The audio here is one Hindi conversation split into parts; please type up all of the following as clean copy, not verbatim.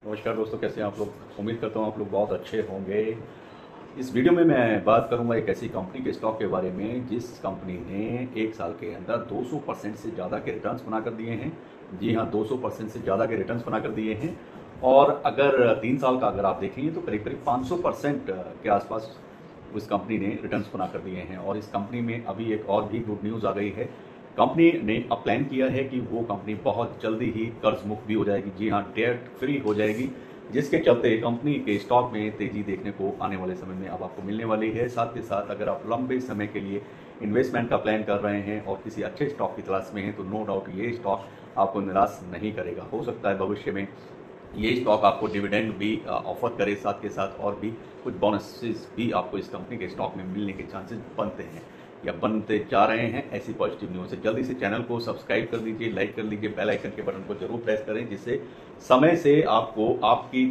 नमस्कार दोस्तों, कैसे हैं आप लोग। उम्मीद करता हूँ आप लोग बहुत अच्छे होंगे। इस वीडियो में मैं बात करूंगा एक ऐसी कंपनी के स्टॉक के बारे में जिस कंपनी ने एक साल के अंदर 200% से ज़्यादा के रिटर्न्स बना कर दिए हैं। जी हाँ, 200% से ज़्यादा के रिटर्न्स बना कर दिए हैं। और अगर 3 साल का अगर आप देखेंगे तो करीब करीब 500% के आसपास उस कंपनी ने रिटर्न्स बना कर दिए हैं। और इस कंपनी में अभी एक और भी गुड न्यूज़ आ गई है। कंपनी ने अब प्लान किया है कि वो कंपनी बहुत जल्दी ही कर्ज मुक्त भी हो जाएगी। जी हाँ, डेट फ्री हो जाएगी, जिसके चलते कंपनी के स्टॉक में तेजी देखने को आने वाले समय में अब आपको मिलने वाली है। साथ ही साथ अगर आप लंबे समय के लिए इन्वेस्टमेंट का प्लान कर रहे हैं और किसी अच्छे स्टॉक की तलाश में हैं तो नो डाउट ये स्टॉक आपको निराश नहीं करेगा। हो सकता है भविष्य में ये स्टॉक आपको डिविडेंड भी ऑफर करे, साथ के साथ और भी कुछ बोनसेस भी आपको इस कंपनी के स्टॉक में मिलने के चांसेस बनते हैं या बनते जा रहे हैं। ऐसी पॉजिटिव न्यूज़ है। जल्दी से चैनल को सब्सक्राइब कर लीजिए, लाइक कर लीजिए, बेल आइकन के बटन को जरूर प्रेस करें, जिससे समय से आपको आपकी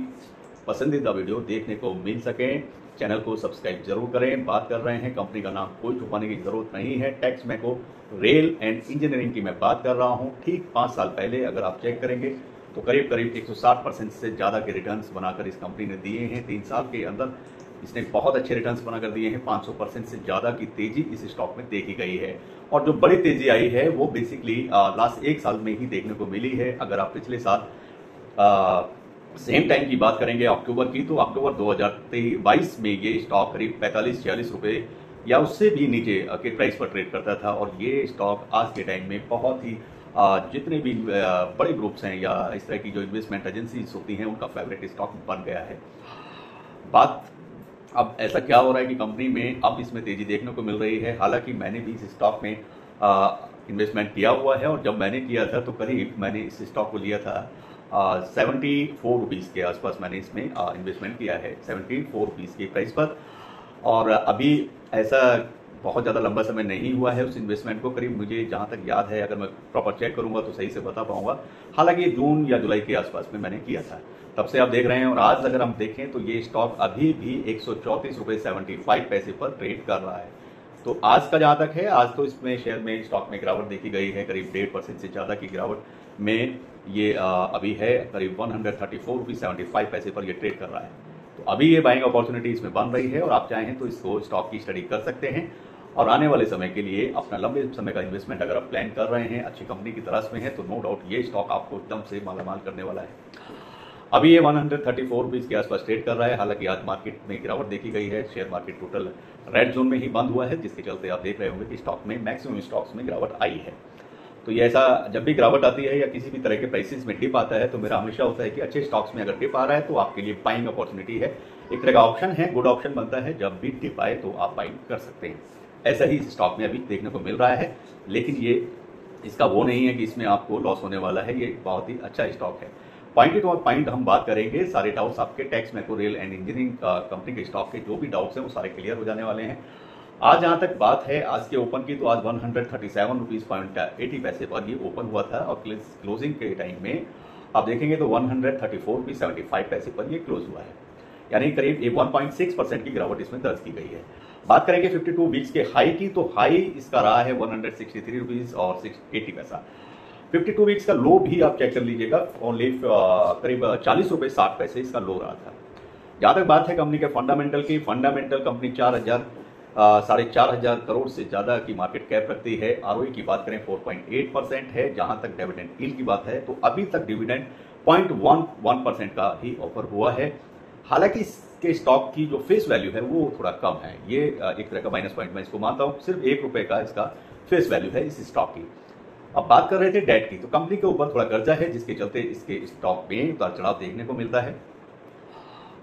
पसंदीदा वीडियो देखने को मिल सके। चैनल को सब्सक्राइब जरूर करें। बात कर रहे हैं कंपनी का नाम कोई छुपाने की जरूरत नहीं है, टेक्समैको रेल एंड इंजीनियरिंग की मैं बात कर रहा हूं। ठीक 5 साल पहले अगर आप चेक करेंगे तो करीब करीब 160% से ज़्यादा के रिटर्न्स बनाकर इस कंपनी ने दिए हैं। 3 साल के अंदर इसने बहुत अच्छे रिटर्न्स बनाकर दिए हैं। 500% से ज़्यादा की तेजी इस स्टॉक में देखी गई है। और जो बड़ी तेजी आई है वो बेसिकली लास्ट 1 साल में ही देखने को मिली है। अगर आप पिछले साल सेम टाइम की बात करेंगे अक्टूबर की, तो अक्टूबर 2022 में ये स्टॉक करीब 45-46 रुपये या उससे भी नीचे के प्राइस पर ट्रेड करता था। और ये स्टॉक आज के टाइम में बहुत ही जितने भी बड़े ग्रुप्स हैं या इस तरह की जो इन्वेस्टमेंट एजेंसीज होती हैं उनका फेवरेट स्टॉक बन गया है। बात अब ऐसा क्या हो रहा है कि कंपनी में अब इसमें तेजी देखने को मिल रही है। हालांकि मैंने भी इस स्टॉक में इन्वेस्टमेंट किया हुआ है और जब मैंने किया था तो करीब मैंने इस स्टॉक को लिया था 74 रुपीज़ के आसपास मैंने इसमें इन्वेस्टमेंट किया है, 74 रुपीज़ की प्राइस पर। और अभी ऐसा बहुत ज़्यादा लंबा समय नहीं हुआ है उस इन्वेस्टमेंट को। करीब मुझे जहाँ तक याद है, अगर मैं प्रॉपर चेक करूँगा तो सही से बता पाऊँगा, हालांकि जून या जुलाई के आसपास में मैंने किया था, तब से आप देख रहे हैं। और आज अगर हम देखें तो ये स्टॉक अभी भी 134 रुपये 75 पैसे पर ट्रेड कर रहा है। तो आज का जहाँ तक है, आज तो इसमें शेयर में स्टॉक में गिरावट देखी गई है, करीब 1.5% से ज़्यादा की गिरावट में ये अभी है। करीब 134 रुपये 75 पैसे पर ये ट्रेड कर रहा है। तो अभी ये बाइंग अपॉर्चुनिटी इसमें बन रही है और आप चाहें तो इसको स्टॉक की स्टडी कर सकते हैं और आने वाले समय के लिए अपना लंबे समय का इन्वेस्टमेंट अगर आप प्लान कर रहे हैं, अच्छी कंपनी की तलाश में है, तो नो डाउट ये स्टॉक आपको एकदम से मालामाल करने वाला है। अभी ये 134 रुपीज़ के आसपास ट्रेड कर रहा है। हालांकि आज मार्केट में गिरावट देखी गई है, share market total red zone में ही बंद हुआ है, जिसके चलते आप देख रहे होंगे कि स्टॉक में मैक्सिमम स्टॉक्स में गिरावट आई है। तो ये ऐसा जब भी गिरावट आती है या किसी भी तरह के प्राइसेस में डिप आता है तो मेरा हमेशा होता है कि अच्छे स्टॉक्स में अगर डिप आ रहा है तो आपके लिए बाइंग अपॉर्चुनिटी है, एक तरह का ऑप्शन है, गुड ऑप्शन बनता है। जब भी डिप आए तो आप बाइंग कर सकते हैं। ऐसा ही स्टॉक में अभी देखने को मिल रहा है, लेकिन ये इसका वो नहीं है कि इसमें आपको लॉस होने वाला है। ये बहुत ही अच्छा स्टॉक है। पॉइंट टू पॉइंट हम बात करेंगे। सारे डाउट्स आपके Texmaco rail and engineering company के स्टॉक के जो भी डाउट्स हैं वो सारे क्लियर हो जाने वाले हैं। आज जहाँ तक बात है आज के ओपन की, तो आज 137 रुपीज़ 80 पैसे पर ये ओपन हुआ था और क्लोजिंग के टाइम में आप देखेंगे तो 134 रुपीज़ 75 पैसे पर ये क्लोज हुआ है, यानी करीब 1.6% की गिरावट इसमें दर्ज की गई है। बात करेंगे 52 वीक्स के हाई की, तो हाई इसका रहा है 163 रुपीज़ और 80 पैसा। 52 वीक्स का लो भी आप चेक कर लीजिएगा, ओनली करीब 40 रुपये 60 पैसे इसका लो रहा था। जहाँ तक बात है कंपनी के फंडामेंटल की, फंडामेंटल कंपनी 4,500 करोड़ से ज़्यादा की मार्केट कैप रखती है। आरओई की बात करें 4.8% है। जहाँ तक डिविडेंड यील्ड की बात है तो अभी तक डिविडेंड 0.11% का ही ऑफर हुआ है। हालांकि इसके स्टॉक की जो फेस वैल्यू है वो थोड़ा कम है। ये एक तरह का माइनस पॉइंट मैं इसको मानता हूँ। सिर्फ 1 रुपये का इसका फेस वैल्यू है इस स्टॉक की। अब बात कर रहे थे डेट की, तो कंपनी के ऊपर थोड़ा कर्जा है, जिसके चलते इसके स्टॉक में उतार चढ़ाव देखने को मिलता है।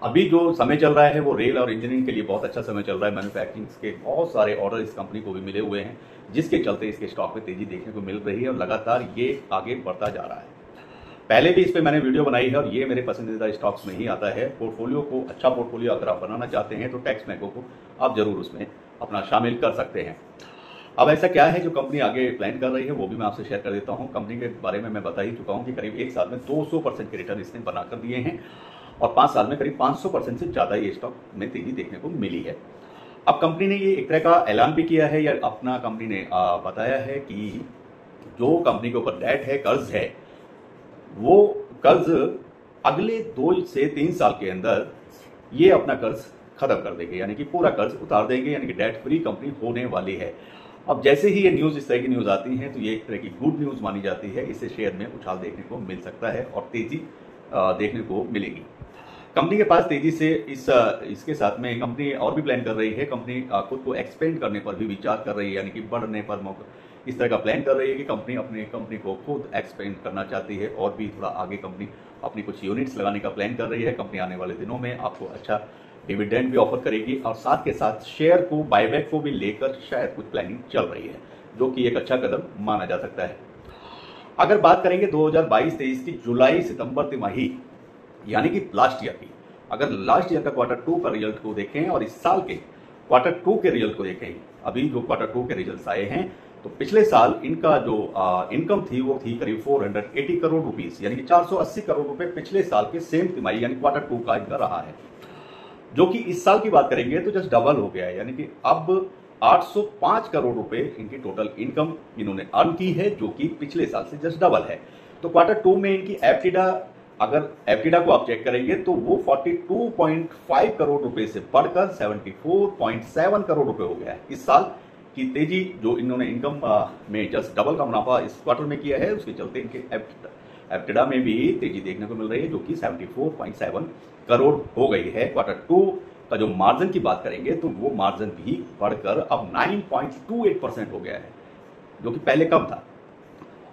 अभी जो समय चल रहा है वो रेल और इंजीनियरिंग के लिए बहुत अच्छा समय चल रहा है। मैन्युफैक्चरिंग के बहुत सारे ऑर्डर इस कंपनी को भी मिले हुए हैं, जिसके चलते इसके स्टॉक में तेजी देखने को मिल रही है और लगातार ये आगे बढ़ता जा रहा है। पहले भी इस पर मैंने वीडियो बनाई है और ये मेरे पसंदीदा स्टॉक्स में ही आता है। पोर्टफोलियो को अच्छा पोर्टफोलियो अगर आप बनाना चाहते हैं तो टेक्समैको को आप जरूर उसमें अपना शामिल कर सकते हैं। अब ऐसा क्या है जो कंपनी आगे प्लान कर रही है वो भी मैं आपसे शेयर कर देता हूं। कंपनी के बारे में मैं बता ही चुका हूं कि करीब 1 साल में 200% के रिटर्न इसने बनाकर दिए हैं और 5 साल में करीब 500% से ज़्यादा ये स्टॉक में तेजी देखने को मिली है। अब कंपनी ने ये एक तरह का ऐलान भी किया है या अपना कंपनी ने बताया है कि जो कंपनी के ऊपर डेट है, कर्ज है, वो कर्ज अगले 2 से 3 साल के अंदर ये अपना कर्ज खत्म कर देंगे, यानी कि पूरा कर्ज उतार देंगे, यानी कि डेट फ्री कंपनी होने वाली है। अब जैसे ही ये न्यूज़, इस तरह की न्यूज़ आती हैं तो ये एक तरह की गुड न्यूज़ मानी जाती है। इससे शेयर में उछाल देखने को मिल सकता है और तेज़ी देखने को मिलेगी। कंपनी के पास तेज़ी से इसके साथ में कंपनी और भी प्लान कर रही है। कंपनी खुद को एक्सपेंड करने पर भी विचार कर रही है, यानी कि बढ़ने पर इस तरह का प्लान कर रही है कि कंपनी को खुद एक्सपेंड करना चाहती है और भी थोड़ा आगे कंपनी अपनी कुछ यूनिट्स लगाने का प्लान कर रही है। कंपनी आने वाले दिनों में आपको अच्छा डिविडेंड भी ऑफर करेगी और साथ के साथ शेयर को बायबैक को भी लेकर शायद कुछ प्लानिंग चल रही है, जो कि एक अच्छा कदम माना जा सकता है। अगर बात करेंगे 2022-23 की जुलाई सितंबर तिमाही, यानी कि लास्ट ईयर की, अगर लास्ट ईयर का क्वार्टर 2 का रिजल्ट को देखें और इस साल के क्वार्टर 2 के रिजल्ट को देखें, अभी जो क्वार्टर 2 के रिजल्ट आए हैं, तो पिछले साल इनका जो इनकम थी वो थी करीब 480 करोड़ रुपीस, यानी कि 480 करोड़ रुपए पिछले साल के सेम तिमाही यानी क्वार्टर 2 का इनका रहा है, जो कि इस साल की बात करेंगे तो जस्ट डबल हो गया है, यानी कि अब 805 करोड़ रुपए इनकी टोटल इनकम इन्होंने अर्न की है, जो कि पिछले साल से जस्ट डबल है। तो क्वार्टर 2 में इनकी एफटीडा, अगर एफटीडा को आप चेक करेंगे तो वो 42.5 करोड़ रुपए से बढ़कर 74.7 करोड़ रुपए हो गया है। इस साल की तेजी जो इन्होंने इनकम में जस्ट डबल का मुनाफा इस क्वार्टर में किया है, उसके चलते इनके एफटीडा में भी तेजी देखने को मिल रही है, जो कि 74.7 करोड़ हो गई है। क्वार्टर 2 का जो मार्जिन की बात करेंगे तो वो मार्जिन भी बढ़कर अब 9.28% हो गया है, जो कि पहले कम था।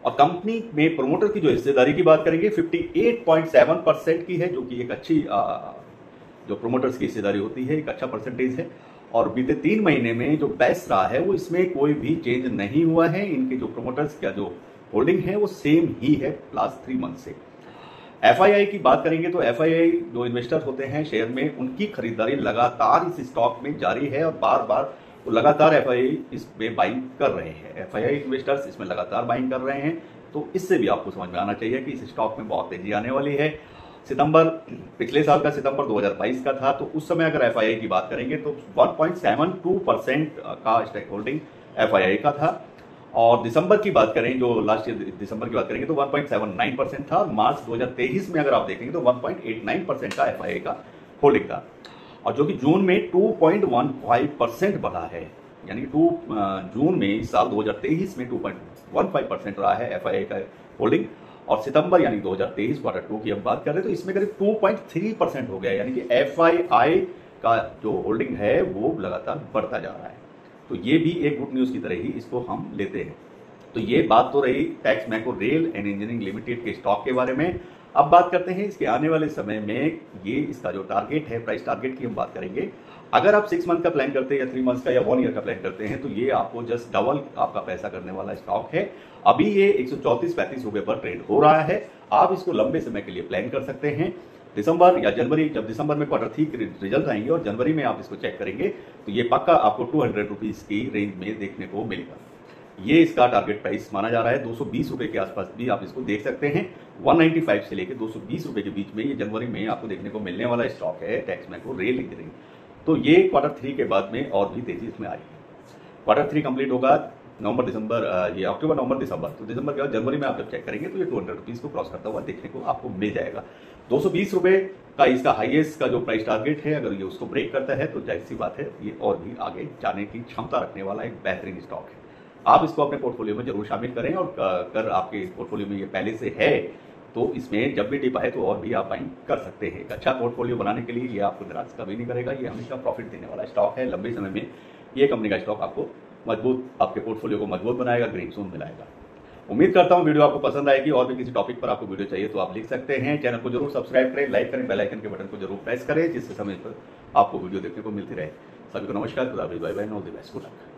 और कंपनी में प्रोमोटर की जो हिस्सेदारी की बात करेंगे 58.7% की है, जो कि एक अच्छी जो प्रोमोटर्स की हिस्सेदारी होती है एक अच्छा परसेंटेज है। और बीते 3 महीने में जो बेस्ट रहा है वो इसमें कोई भी चेंज नहीं हुआ है। इनके जो प्रोमोटर्स का जो होल्डिंग है वो सेम ही है लास्ट 3 मंथ से। एफआईआई की बात करेंगे तो एफआईआई जो इन्वेस्टर होते हैं शेयर में, उनकी खरीदारी लगातार इस स्टॉक में जारी है और बार बार वो लगातार एफआईआई इसमें बाइंग कर रहे हैं। एफआईआई इन्वेस्टर्स इसमें लगातार बाइंग कर रहे हैं, तो इससे भी आपको समझ में आना चाहिए कि इस स्टॉक में बहुत तेजी आने वाली है। पिछले साल का सितंबर 2022 का था, तो उस समय अगर एफआईआई की बात करेंगे तो 1.72% का स्टेक होल्डिंग एफआईआई का था। और दिसंबर की बात करें, जो लास्ट ईयर दिसंबर की बात करेंगे तो 1.79% था। और मार्च 2023 में अगर आप देखेंगे तो 1.89% का एफआईआई का होल्डिंग था, और जो कि जून में 2.15% बढ़ा है, यानी कि जून में इस साल 2023 में 2.15% रहा है एफआईआई का होल्डिंग। और सितंबर यानी 2023 क्वार्टर 2 की हम बात कर रहे हैं तो इसमें करीब 2.3% हो गया, यानी कि एफआईआई का जो होल्डिंग है वो लगातार बढ़ता जा रहा है। तो ये भी एक गुड न्यूज़ की तरह ही इसको हम लेते हैं। तो ये बात तो रही Texmaco rail and engineering limited के स्टॉक के बारे में। अब बात करते हैं इसके आने वाले समय में, ये इसका जो टारगेट है, प्राइस टारगेट की हम बात करेंगे। अगर आप 6 मंथ का प्लान करते हैं या 3 मंथ का या 1 ईयर का प्लान करते हैं तो ये आपको जस्ट डबल आपका पैसा करने वाला स्टॉक है। अभी ये 134-35 रुपए पर ट्रेड हो रहा है। आप इसको लंबे समय के लिए प्लान कर सकते हैं। दिसंबर या जनवरी, जब दिसंबर में क्वार्टर 3 के रिजल्ट आएंगे और जनवरी में आप इसको चेक करेंगे तो ये पक्का आपको 200 रुपीज़ की रेंज में देखने को मिलेगा। ये इसका टारगेट प्राइस माना जा रहा है। 220 रुपए के आसपास भी आप इसको देख सकते हैं। 195 से लेकर 220 रुपए के बीच में ये जनवरी में आपको देखने को मिलने वाला स्टॉक है टैक्स मैको रेल इंजीनियरिंग। तो ये क्वार्टर 3 के बाद में और भी तेजी इसमें आएगी। क्वार्टर 3 कंप्लीट होगा नवंबर दिसंबर, ये अक्टूबर नवंबर दिसंबर, तो दिसंबर के बाद जनवरी में आप जब चेक करेंगे तो ये 200 रुपीज़ को क्रॉस करता हुआ देखने को आपको मिल जाएगा। 220 रुपए का इसका हाईएस्ट का जो प्राइस टारगेट है, अगर ये उसको ब्रेक करता है तो जाहिर सी बात है ये और भी आगे जाने की क्षमता रखने वाला एक बेहतरीन स्टॉक है। आप इसको अपने पोर्टफोलियो में जरूर शामिल करें, और अगर आपके पोर्टफोलियो में ये पहले से है तो इसमें जब भी डिप आए तो और भी आप बाइंग कर सकते हैं। एक अच्छा पोर्टफोलियो बनाने के लिए ये आपको निराश कभी नहीं करेगा। ये हमेशा प्रॉफिट देने वाला स्टॉक है। लंबे समय में ये कंपनी का स्टॉक आपको मजबूत, आपके पोर्टफोलियो को मजबूत बनाएगा, ग्रीन जोन मिलाएगा। उम्मीद करता हूँ वीडियो आपको पसंद आएगी। और भी किसी टॉपिक पर आपको वीडियो चाहिए तो आप लिख सकते हैं। चैनल को जरूर सब्सक्राइब करें, लाइक करें, बेल आइकन के बटन को जरूर प्रेस करें, जिससे समय पर आपको वीडियो देखने को मिलती रहे। सभी को नमस्कार, खुदा हाफिज़, bye bye, all the best, good luck.